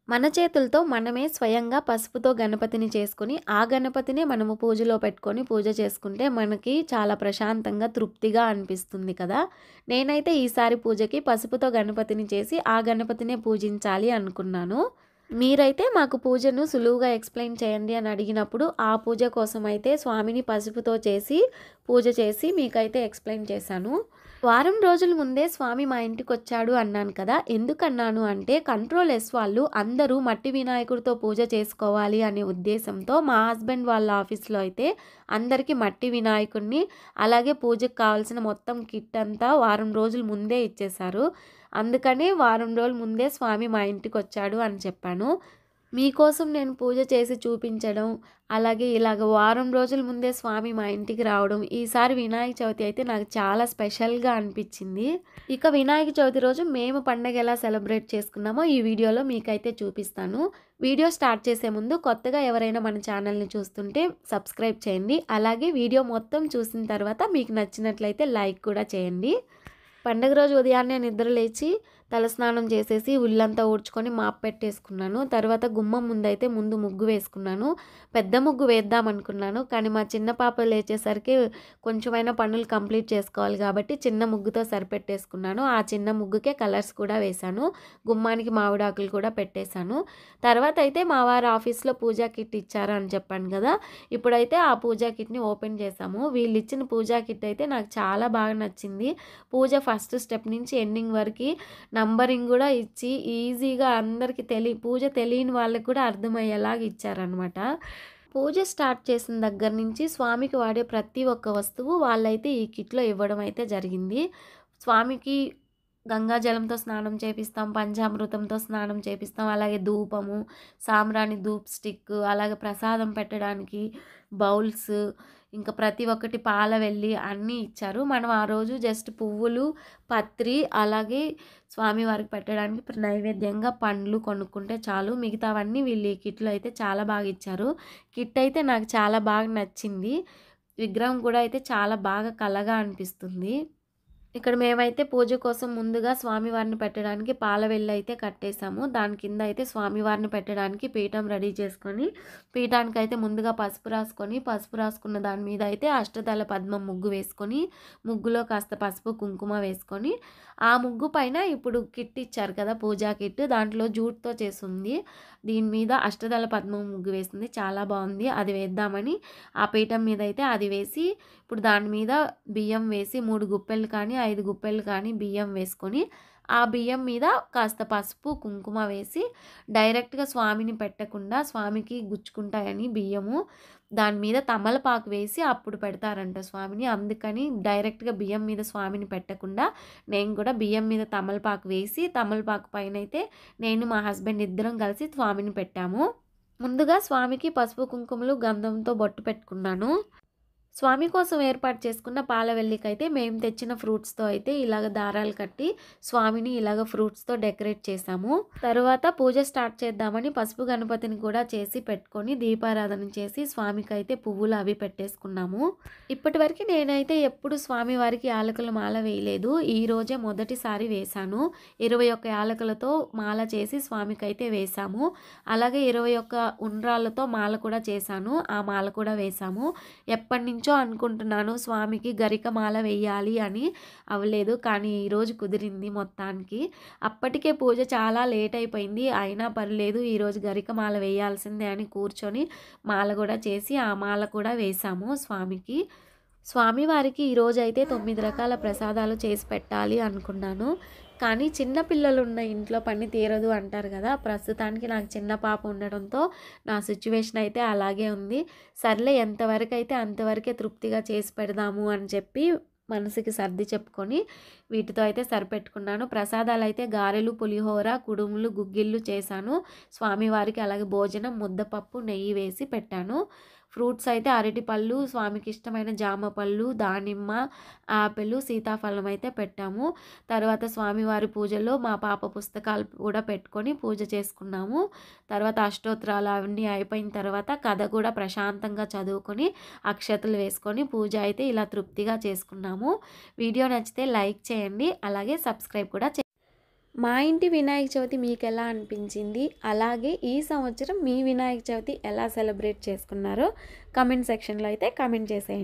మన చేతులతో మనమే స్వయంగా పసుపుతో గణపతిని చేసుకొని, ఆ గణపతినే మనము పూజలో పెట్టుకొని పూజ చేసుకుంటే మనకి చాలా ప్రశాంతంగా, తృప్తిగా అనిపిస్తుంది కదా! నేనైతే ఈసారి పూజకి పసుపుతో గణపతిని చేసి, ఆ గణపతినే పూజించాలి అనుకున్నాను. మీరైతే మాకు పూజను సులువుగా ఎక్స్‌ప్లెయిన్ చేయండి అని అడిగినప్పుడు, ఆ పూజ కోసమైతే స్వామిని పసుపుతో పూజ చేసి మీకైతే ఎక్స్‌ప్లెయిన్ చేశాను. వారం రోజుల ముందే స్వామి మా ఇంటికొచ్చాడు అన్నాను కదా! ఎందుకన్నాను అంటే కంట్రోల్ ఎస్ వాళ్ళు అందరూ మట్టి వినాయకుడితో పూజ చేసుకోవాలి అనే ఉద్దేశంతో మా హస్బెండ్ వాళ్ళ ఆఫీస్‌లో అయితే అందరికీ మట్టి వినాయకుడిని, అలాగే పూజకు కావాల్సిన మొత్తం కిట్ అంతా వారం రోజుల ముందే ఇచ్చేశారు. అందుకనే వారం రోజుల ముందే స్వామి మా ఇంటికొచ్చాడు అని చెప్పాను. మీకోసం నేను పూజ చేసి చూపించడం, అలాగే ఇలాగ వారం రోజుల ముందే స్వామి మా ఇంటికి రావడం, ఈసారి వినాయక చవితి అయితే నాకు చాలా స్పెషల్‌గా అనిపిచ్చింది. ఇక వినాయక చవితి రోజు మేము పండగ ఎలా సెలబ్రేట్ చేసుకున్నామో ఈ వీడియోలో మీకైతే చూపిస్తాను. వీడియో స్టార్ట్ చేసే ముందు కొత్తగా ఎవరైనా మన ఛానల్‌ని చూస్తుంటే సబ్స్క్రైబ్ చేయండి. అలాగే వీడియో మొత్తం చూసిన తర్వాత మీకు నచ్చినట్లయితే లైక్ కూడా చేయండి. పండగ రోజు ఉదయాన్నే నిద్ర లేచి తలస్నానం చేసేసి ఉల్లంతా ఊడ్చుకొని మాప్ పెట్టేసుకున్నాను. తర్వాత గుమ్మం ముందైతే ముందు ముగ్గు వేసుకున్నాను. పెద్ద ముగ్గు వేద్దాం అనుకున్నాను. కానీ మా చిన్న పాప లేచేసరికి కొంచెమైనా పనులు కంప్లీట్ చేసుకోవాలి కాబట్టి చిన్న ముగ్గుతో సరిపెట్టేసుకున్నాను. ఆ చిన్న ముగ్గుకే కలర్స్ కూడా వేశాను. గుమ్మానికి మామిడాకులు కూడా పెట్టేశాను. తర్వాత అయితే మా వారు ఆఫీస్‌లో పూజా కిట్ ఇచ్చారు అని చెప్పాను కదా! ఇప్పుడైతే ఆ పూజా కిట్‌ని ఓపెన్ చేశాము. వీళ్ళిచ్చిన పూజా కిట్ అయితే నాకు చాలా బాగా నచ్చింది. పూజ ఫస్ట్ స్టెప్ నుంచి ఎండింగ్ వరకి నంబరింగ్ గూడా ఇచ్చి ఈజీగా అందరికి పూజ తెలియని వాళ్ళకి కూడా అర్థమయ్యేలాగా ఇచ్చారనమాట. పూజ స్టార్ట్ చేసిన దగ్గర నుంచి స్వామికి వాడే ప్రతి ఒక్క వస్తువు వాళ్ళైతే ఈ కిట్‌లో ఇవ్వడం అయితే జరిగింది. స్వామికి గంగాజలంతో స్నానం చేపిస్తాం, పంచామృతంతో స్నానం చేపిస్తాం, అలాగే ధూపము, సాంబ్రాణి ధూప్ స్టిక్, అలాగే ప్రసాదం పెట్టడానికి బౌల్స్, ఇంకా ప్రతి ఒక్కటి పాలవెల్లి అన్నీ ఇచ్చారు. మనం ఆ రోజు జస్ట్ పువ్వులు, పత్రి, అలాగే స్వామివారికి పెట్టడానికి నైవేద్యంగా పండ్లు కొనుక్కుంటే చాలు. మిగతావన్నీ వీళ్ళు ఈ కిట్‌లో అయితే చాలా బాగా ఇచ్చారు. కిట్ అయితే నాకు చాలా బాగా నచ్చింది. విగ్రహం కూడా అయితే చాలా బాగా కళగా అనిపిస్తుంది. ఇక్కడ మేమైతే పూజ కోసం ముందుగా స్వామివారిని పెట్టడానికి పాలవెల్లి అయితే కట్టేసాము. దాని కింద అయితే స్వామివారిని పెట్టడానికి పీఠం రెడీ చేసుకొని, పీఠానికైతే ముందుగా పసుపు రాసుకున్న దాని మీద అయితే అష్టదళ పద్మం ముగ్గు వేసుకొని, ముగ్గులో కాస్త పసుపు, కుంకుమ వేసుకొని, ఆ ముగ్గు పైన ఇప్పుడు కిట్ ఇచ్చారు కదా! పూజా కిట్, దాంట్లో జూట్‌తో చేసుంది. దీని మీద అష్టదళ పద్మం ముగ్గు వేసింది. చాలా బాగుంది. అది వేద్దామని ఆ పీఠం మీద అయితే అది వేసి, ఇప్పుడు దాని మీద బియ్యం వేసి 3 గుప్పెళ్ళు కానీ 5 గుప్పెళ్ళు కానీ బియ్యం వేసుకొని, ఆ బియ్యం మీద కాస్త పసుపు, కుంకుమ వేసి డైరెక్ట్‌గా స్వామిని పెట్టకుండా, స్వామికి గుచ్చుకుంటాయని బియ్యము, దాని మీద తమలపాకు వేసి అప్పుడు పెడతారంట స్వామిని. అందుకని డైరెక్ట్‌గా బియ్యం మీద స్వామిని పెట్టకుండా నేను కూడా బియ్యం మీద తమలపాకు వేసి, తమలపాకు పైనైతే నేను మా హస్బెండ్ ఇద్దరం కలిసి స్వామిని పెట్టాము. ముందుగా స్వామికి పసుపు, కుంకుమలు, గంధంతో బొట్టు పెట్టుకున్నాను. స్వామి కోసం ఏర్పాటు చేసుకున్న పాలవెల్లికైతే మేము తెచ్చిన ఫ్రూట్స్‌తో అయితే ఇలాగ దారాలు కట్టి స్వామిని ఇలాగ ఫ్రూట్స్‌తో డెకరేట్ చేశాము. తరువాత పూజ స్టార్ట్ చేద్దామని పసుపు గణపతిని కూడా చేసి పెట్టుకొని దీపారాధన చేసి స్వామికైతే పువ్వులు అవి పెట్టేసుకున్నాము. ఇప్పటివరకు నేనైతే ఎప్పుడు స్వామివారికి యాలకుల మాల వేయలేదు. ఈ రోజే మొదటిసారి వేశాను. 21 యాలకులతో మాల చేసి స్వామికైతే వేశాము. అలాగే 21 ఉండ్రాళ్ళతో మాల కూడా చేశాను. ఆ మాల కూడా వేశాము. ఎప్పటినుంచో అనుకుంటున్నాను స్వామికి గరిక మాల వేయాలి అని, అవ్వలేదు. కానీ ఈరోజు కుదిరింది మొత్తానికి. అప్పటికే పూజ చాలా లేట్ అయిపోయింది. అయినా పర్లేదు ఈరోజు గరిక మాల వేయాల్సిందే అని కూర్చొని మాల కూడా చేసి ఆ మాల కూడా వేశాము స్వామికి. స్వామివారికి ఈరోజైతే 9 రకాల ప్రసాదాలు చేసి పెట్టాలి అనుకున్నాను. కానీ చిన్న పిల్లలున్న ఇంట్లో పని తీరదు అంటారు కదా! ప్రస్తుతానికి నాకు చిన్న పాప ఉండడంతో నా సిట్యుయేషన్ అయితే అలాగే ఉంది. సర్లే ఎంతవరకైతే అంతవరకే తృప్తిగా చేసి పెడదాము అని చెప్పి మనసుకి సర్ది చెప్పుకొని వీటితో అయితే సరిపెట్టుకున్నాను. ప్రసాదాలైతే గారెలు, పులిహోర, కుడుములు, గుగ్గిళ్ళు చేశాను. స్వామివారికి అలాగే భోజనం ముద్దపప్పు, నెయ్యి వేసి పెట్టాను. ఫ్రూట్స్ అయితే అరటిపళ్ళు, స్వామికి ఇష్టమైన జామ పళ్ళు, దానిమ్మ, ఆపిల్, సీతాఫలం అయితే పెట్టాము. తర్వాత స్వామివారి పూజలో మా పాప పుస్తకాలు కూడా పెట్టుకొని పూజ చేసుకున్నాము. తర్వాత అష్టోత్తరాలు అవన్నీ అయిపోయిన తర్వాత కథ కూడా ప్రశాంతంగా చదువుకొని అక్షతలు వేసుకొని పూజ అయితే ఇలా తృప్తిగా చేసుకున్నాము. వీడియో నచ్చితే లైక్ చేయండి, అలాగే సబ్స్క్రైబ్ కూడా మా ఇంటి వినాయక చవితి మీకెలా అనిపించింది? అలాగే ఈ సంవత్సరం మీ వినాయక చవితి ఎలా సెలబ్రేట్ చేసుకున్నారో కామెంట్ సెక్షన్‌లో అయితే కామెంట్ చేసేయండి.